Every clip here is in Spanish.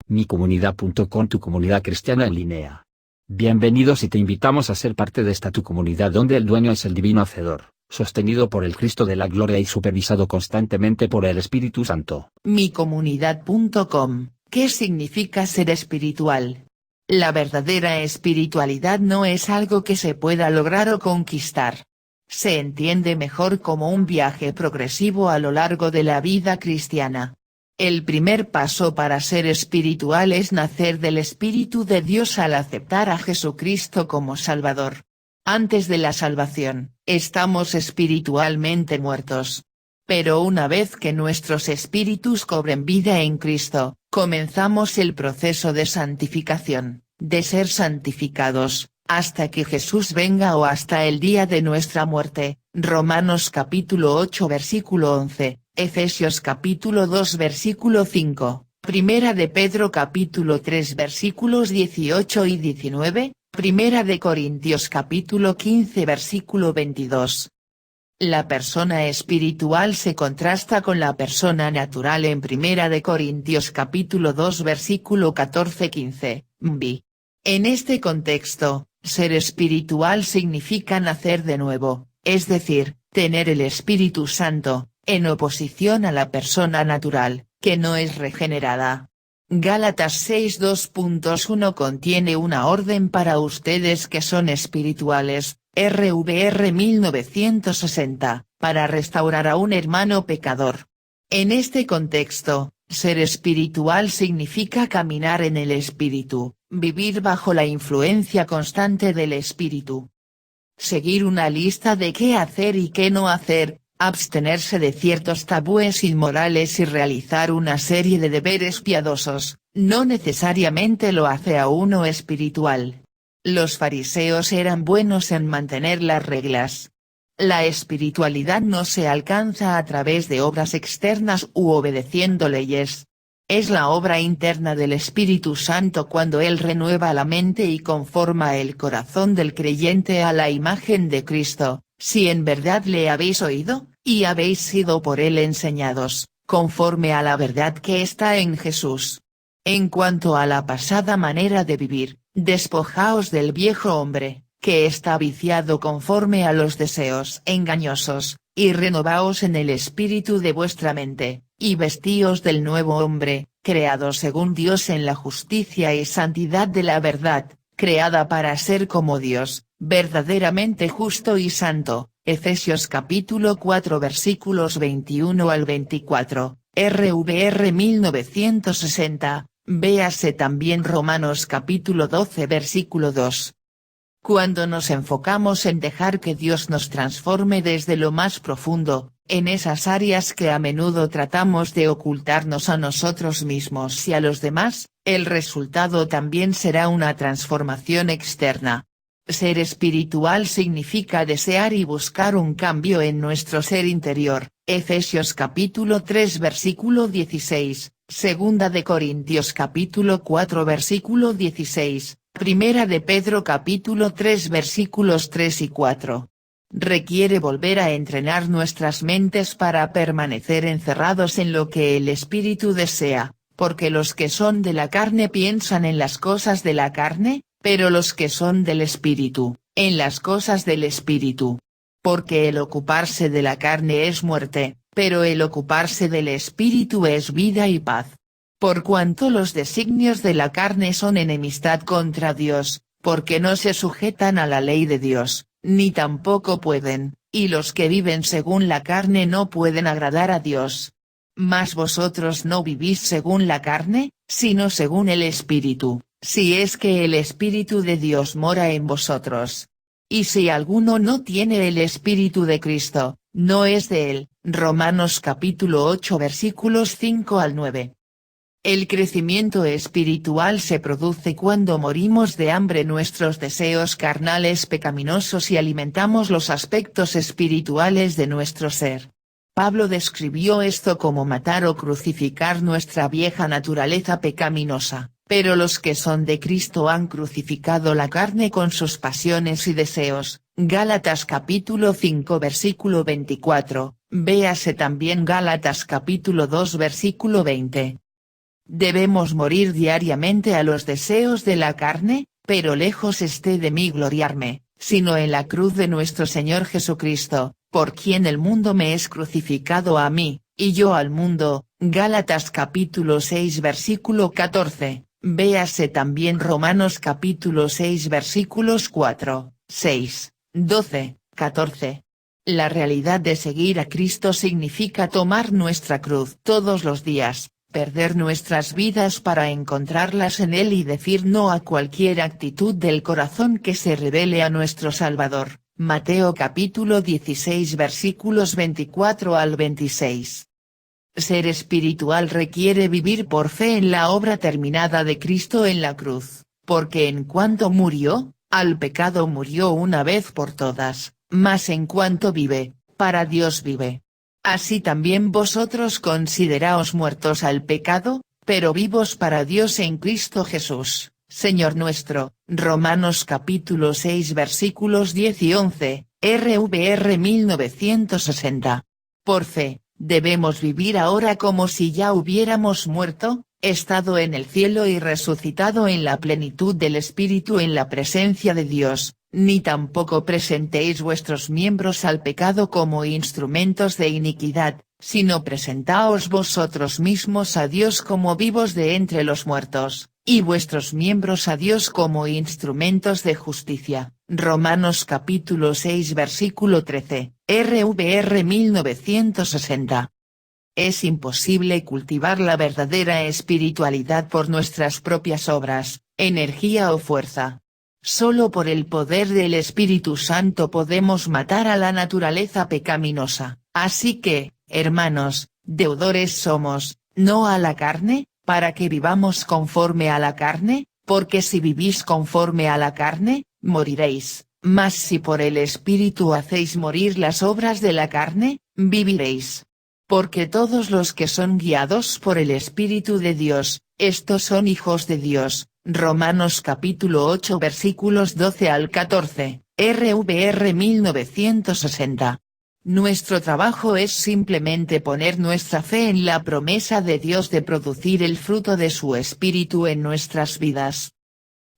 micomunidad.com, tu comunidad cristiana en línea. Bienvenidos y te invitamos a ser parte de esta tu comunidad donde el dueño es el divino Hacedor, sostenido por el Cristo de la Gloria y supervisado constantemente por el Espíritu Santo. Micomunidad.com, ¿qué significa ser espiritual? La verdadera espiritualidad no es algo que se pueda lograr o conquistar. Se entiende mejor como un viaje progresivo a lo largo de la vida cristiana. El primer paso para ser espiritual es nacer del Espíritu de Dios al aceptar a Jesucristo como Salvador. Antes de la salvación, estamos espiritualmente muertos. Pero una vez que nuestros espíritus cobren vida en Cristo, comenzamos el proceso de santificación, de ser santificados, hasta que Jesús venga o hasta el día de nuestra muerte. Romanos capítulo 8 versículo 11, Efesios capítulo 2 versículo 5, Primera de Pedro capítulo 3 versículos 18 y 19, Primera de Corintios capítulo 15 versículo 22. La persona espiritual se contrasta con la persona natural en Primera de Corintios capítulo 2 versículo 14-15, b. En este contexto, ser espiritual significa nacer de nuevo, es decir, tener el Espíritu Santo, en oposición a la persona natural, que no es regenerada. Gálatas 6:2.1 contiene una orden para ustedes que son espirituales, RVR 1960, para restaurar a un hermano pecador. En este contexto, ser espiritual significa caminar en el Espíritu, vivir bajo la influencia constante del Espíritu. Seguir una lista de qué hacer y qué no hacer, abstenerse de ciertos tabúes inmorales y realizar una serie de deberes piadosos, no necesariamente lo hace a uno espiritual. Los fariseos eran buenos en mantener las reglas. La espiritualidad no se alcanza a través de obras externas u obedeciendo leyes. Es la obra interna del Espíritu Santo cuando Él renueva la mente y conforma el corazón del creyente a la imagen de Cristo. Si en verdad le habéis oído, y habéis sido por él enseñados, conforme a la verdad que está en Jesús. En cuanto a la pasada manera de vivir, despojaos del viejo hombre, que está viciado conforme a los deseos engañosos, y renovaos en el espíritu de vuestra mente, y vestíos del nuevo hombre, creado según Dios en la justicia y santidad de la verdad, creada para ser como Dios, verdaderamente justo y santo. Efesios capítulo 4 versículos 21 al 24, RVR 1960, véase también Romanos capítulo 12 versículo 2. Cuando nos enfocamos en dejar que Dios nos transforme desde lo más profundo, en esas áreas que a menudo tratamos de ocultarnos a nosotros mismos y a los demás, el resultado también será una transformación externa. Ser espiritual significa desear y buscar un cambio en nuestro ser interior, Efesios capítulo 3 versículo 16, Segunda de Corintios capítulo 4 versículo 16, Primera de Pedro capítulo 3 versículos 3 y 4. Requiere volver a entrenar nuestras mentes para permanecer encerrados en lo que el Espíritu desea, porque los que son de la carne piensan en las cosas de la carne, pero los que son del Espíritu, en las cosas del Espíritu. Porque el ocuparse de la carne es muerte, pero el ocuparse del Espíritu es vida y paz. Por cuanto los designios de la carne son enemistad contra Dios, porque no se sujetan a la ley de Dios, ni tampoco pueden, y los que viven según la carne no pueden agradar a Dios. Mas vosotros no vivís según la carne, sino según el Espíritu, si es que el Espíritu de Dios mora en vosotros. Y si alguno no tiene el Espíritu de Cristo, no es de él. Romanos capítulo 8 versículos 5 al 9. El crecimiento espiritual se produce cuando morimos de hambre nuestros deseos carnales pecaminosos y alimentamos los aspectos espirituales de nuestro ser. Pablo describió esto como matar o crucificar nuestra vieja naturaleza pecaminosa, pero los que son de Cristo han crucificado la carne con sus pasiones y deseos. Gálatas capítulo 5 versículo 24, véase también Gálatas capítulo 2 versículo 20. Debemos morir diariamente a los deseos de la carne, pero lejos esté de mí gloriarme, sino en la cruz de nuestro Señor Jesucristo, por quien el mundo me es crucificado a mí, y yo al mundo. Gálatas capítulo 6 versículo 14, véase también Romanos capítulo 6 versículos 4, 6, 12, 14. La realidad de seguir a Cristo significa tomar nuestra cruz todos los días, perder nuestras vidas para encontrarlas en Él y decir no a cualquier actitud del corazón que se revele a nuestro Salvador. Mateo capítulo 16 versículos 24 al 26. Ser espiritual requiere vivir por fe en la obra terminada de Cristo en la cruz, porque en cuanto murió, al pecado murió una vez por todas, mas en cuanto vive, para Dios vive. Así también vosotros consideraos muertos al pecado, pero vivos para Dios en Cristo Jesús, Señor nuestro. Romanos capítulo 6 versículos 10 y 11, RVR 1960. Por fe, debemos vivir ahora como si ya hubiéramos muerto, estado en el cielo y resucitado en la plenitud del Espíritu en la presencia de Dios. Ni tampoco presentéis vuestros miembros al pecado como instrumentos de iniquidad, sino presentaos vosotros mismos a Dios como vivos de entre los muertos, y vuestros miembros a Dios como instrumentos de justicia. Romanos capítulo 6 versículo 13, RVR 1960. Es imposible cultivar la verdadera espiritualidad por nuestras propias obras, energía o fuerza. Solo por el poder del Espíritu Santo podemos matar a la naturaleza pecaminosa. Así que, hermanos, deudores somos, no a la carne, para que vivamos conforme a la carne, porque si vivís conforme a la carne, moriréis, mas si por el Espíritu hacéis morir las obras de la carne, viviréis. Porque todos los que son guiados por el Espíritu de Dios, estos son hijos de Dios. Romanos capítulo 8 versículos 12 al 14, RVR 1960. Nuestro trabajo es simplemente poner nuestra fe en la promesa de Dios de producir el fruto de su Espíritu en nuestras vidas.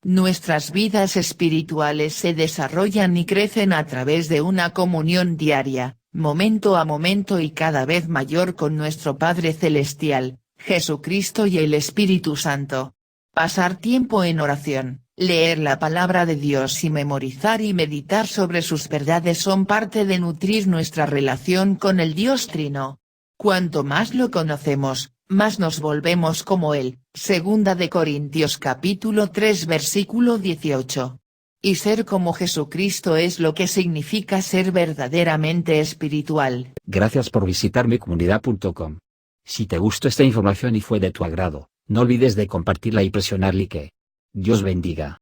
Nuestras vidas espirituales se desarrollan y crecen a través de una comunión diaria, momento a momento y cada vez mayor con nuestro Padre Celestial, Jesucristo y el Espíritu Santo. Pasar tiempo en oración, leer la palabra de Dios y memorizar y meditar sobre sus verdades son parte de nutrir nuestra relación con el Dios Trino. Cuanto más lo conocemos, más nos volvemos como Él. Segunda de Corintios capítulo 3 versículo 18. Y ser como Jesucristo es lo que significa ser verdaderamente espiritual. Gracias por visitar micomunidad.com. Si te gustó esta información y fue de tu agrado, no olvides de compartirla y presionar like. Dios bendiga.